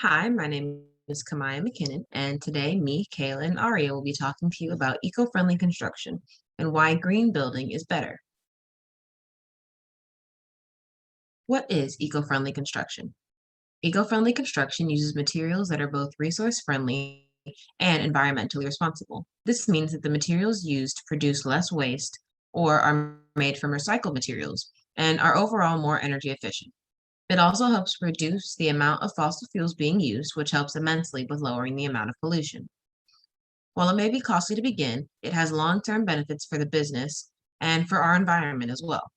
Hi, my name is Kamaya McKinnon, and today me, Kayla, and Aria will be talking to you about eco-friendly construction and why green building is better. What is eco-friendly construction? Eco-friendly construction uses materials that are both resource-friendly and environmentally responsible. This means that the materials used produce less waste or are made from recycled materials and are overall more energy efficient. It also helps reduce the amount of fossil fuels being used, which helps immensely with lowering the amount of pollution. While it may be costly to begin, it has long-term benefits for the business and for our environment as well.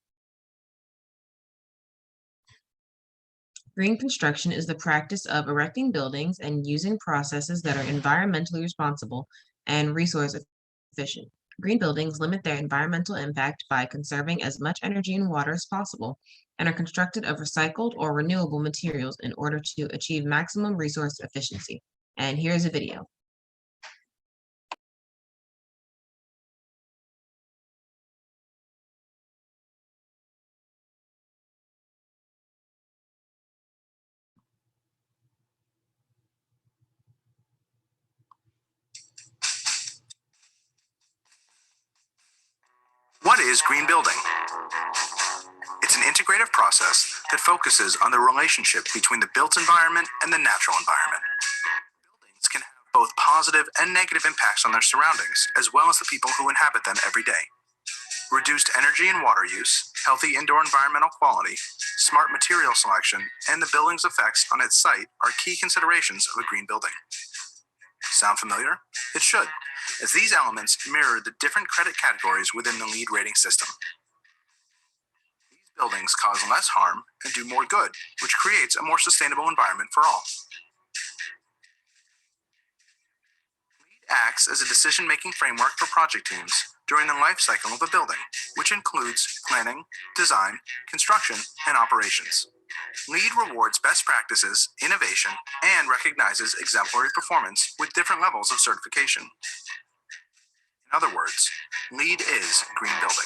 Green construction is the practice of erecting buildings and using processes that are environmentally responsible and resource efficient. Green buildings limit their environmental impact by conserving as much energy and water as possible and are constructed of recycled or renewable materials in order to achieve maximum resource efficiency. And here's a video. What is green building? It's an integrative process that focuses on the relationship between the built environment and the natural environment. Buildings can have both positive and negative impacts on their surroundings, as well as the people who inhabit them every day. Reduced energy and water use, healthy indoor environmental quality, smart material selection, and the building's effects on its site are key considerations of a green building. Sound familiar? It should, as these elements mirror the different credit categories within the LEED rating system. These buildings cause less harm and do more good, which creates a more sustainable environment for all. LEED acts as a decision-making framework for project teams during the life cycle of a building, which includes planning, design, construction, and operations. LEED rewards best practices, innovation, and recognizes exemplary performance with different levels of certification. In other words, LEED is green building.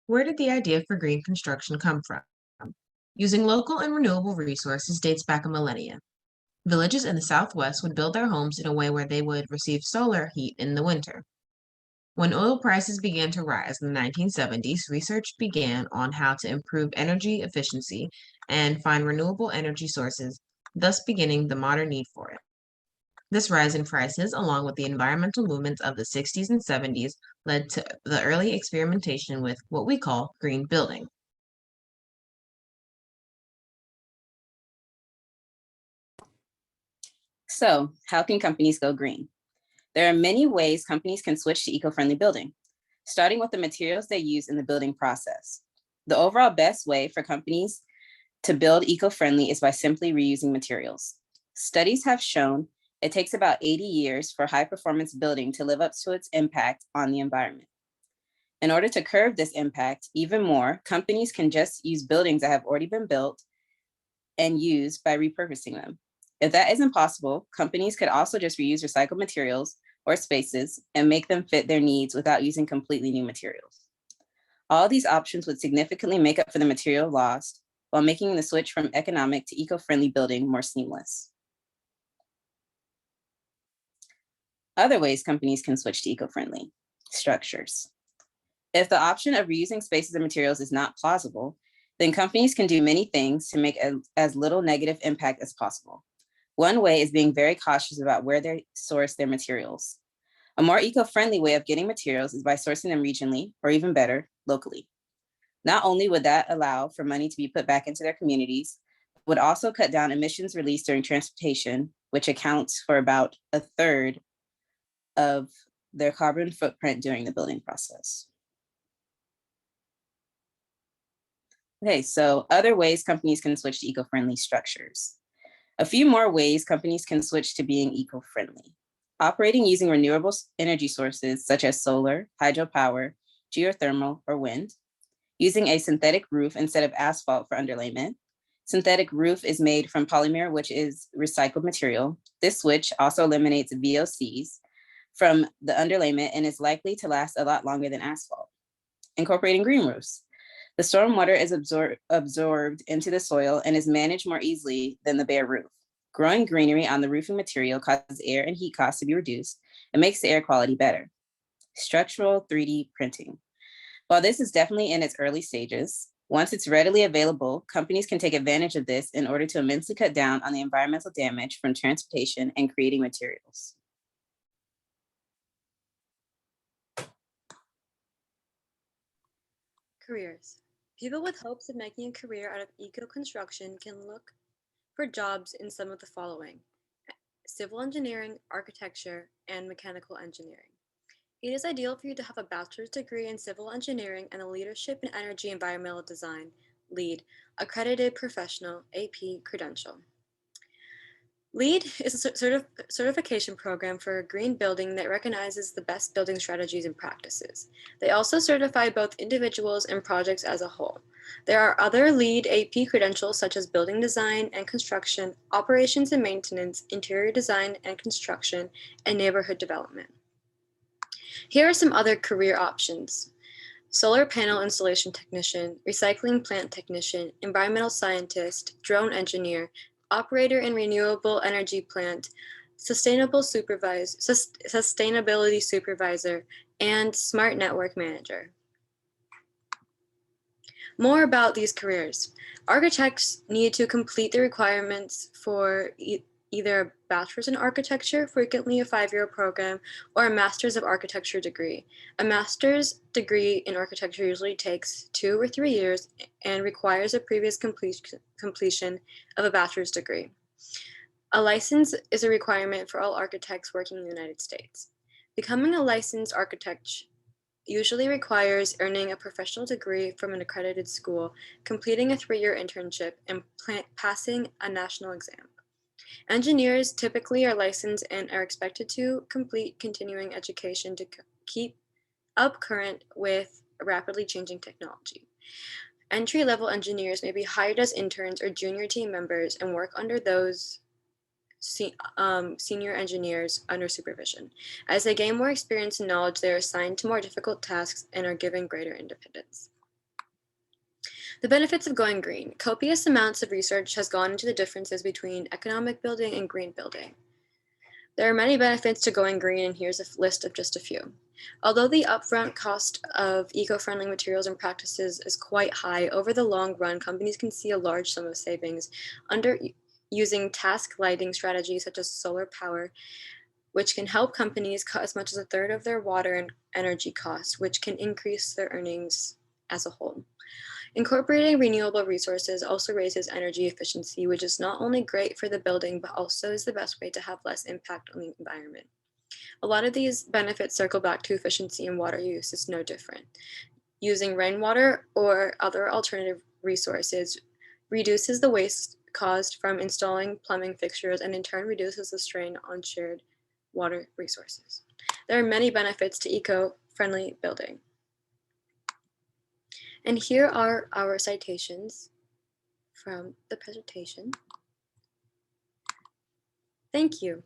Where did the idea for green construction come from? Using local and renewable resources dates back a millennia. Villages in the Southwest would build their homes in a way where they would receive solar heat in the winter. When oil prices began to rise in the 1970s, research began on how to improve energy efficiency and find renewable energy sources, thus beginning the modern need for it. This rise in prices, along with the environmental movements of the 60s and 70s, led to the early experimentation with what we call green building. So, how can companies go green? There are many ways companies can switch to eco-friendly building, starting with the materials they use in the building process. The overall best way for companies to build eco-friendly is by simply reusing materials. Studies have shown it takes about 80 years for high-performance building to live up to its impact on the environment. In order to curb this impact even more, companies can just use buildings that have already been built and used by repurposing them. If that isn't possible, companies could also just reuse recycled materials or spaces and make them fit their needs without using completely new materials. All these options would significantly make up for the material lost while making the switch from economic to eco-friendly building more seamless. Other ways companies can switch to eco-friendly structures. If the option of reusing spaces and materials is not plausible, then companies can do many things to make as little negative impact as possible. One way is being very cautious about where they source their materials. A more eco-friendly way of getting materials is by sourcing them regionally, or even better, locally. Not only would that allow for money to be put back into their communities, but would also cut down emissions released during transportation, which accounts for about a third of their carbon footprint during the building process. Okay, so other ways companies can switch to eco-friendly structures. A few more ways companies can switch to being eco-friendly. Operating using renewable energy sources such as solar, hydropower, geothermal, or wind. Using a synthetic roof instead of asphalt for underlayment. Synthetic roof is made from polymer, which is recycled material. This switch also eliminates VOCs from the underlayment and is likely to last a lot longer than asphalt. Incorporating green roofs. The stormwater is absorbed into the soil and is managed more easily than the bare roof. Growing greenery on the roofing material causes air and heat costs to be reduced and makes the air quality better. Structural 3D printing. While this is definitely in its early stages, once it's readily available, companies can take advantage of this in order to immensely cut down on the environmental damage from transportation and creating materials. Careers. People with hopes of making a career out of eco-construction can look for jobs in some of the following: civil engineering, architecture, and mechanical engineering. It is ideal for you to have a bachelor's degree in civil engineering and a leadership in energy environmental design, LEED, accredited professional AP credential. LEED is a certification program for a green building that recognizes the best building strategies and practices. They also certify both individuals and projects as a whole. There are other LEED AP credentials such as building design and construction, operations and maintenance, interior design and construction, and neighborhood development. Here are some other career options: solar panel installation technician, recycling plant technician, environmental scientist, drone engineer, operator in renewable energy plant, sustainability supervisor, and smart network manager. More about these careers. Architects need to complete the requirements for either a bachelor's in architecture, frequently a 5-year program, or a master's of architecture degree. A master's degree in architecture usually takes 2 or 3 years and requires a previous completion of a bachelor's degree. A license is a requirement for all architects working in the United States. Becoming a licensed architect usually requires earning a professional degree from an accredited school, completing a 3-year internship, and passing a national exam. Engineers typically are licensed and are expected to complete continuing education to keep up current with rapidly changing technology. Entry-level engineers may be hired as interns or junior team members and work under those senior engineers under supervision. As they gain more experience and knowledge, they are assigned to more difficult tasks and are given greater independence. The benefits of going green. Copious amounts of research has gone into the differences between economic building and green building. There are many benefits to going green, and here's a list of just a few. Although the upfront cost of eco-friendly materials and practices is quite high, over the long run, companies can see a large sum of savings under using task lighting strategies such as solar power, which can help companies cut as much as 1/3 of their water and energy costs, which can increase their earnings as a whole. Incorporating renewable resources also raises energy efficiency, which is not only great for the building, but also is the best way to have less impact on the environment. A lot of these benefits circle back to efficiency, and water use is no different. Using rainwater or other alternative resources reduces the waste caused from installing plumbing fixtures and in turn reduces the strain on shared water resources. There are many benefits to eco-friendly building. And here are our citations from the presentation. Thank you.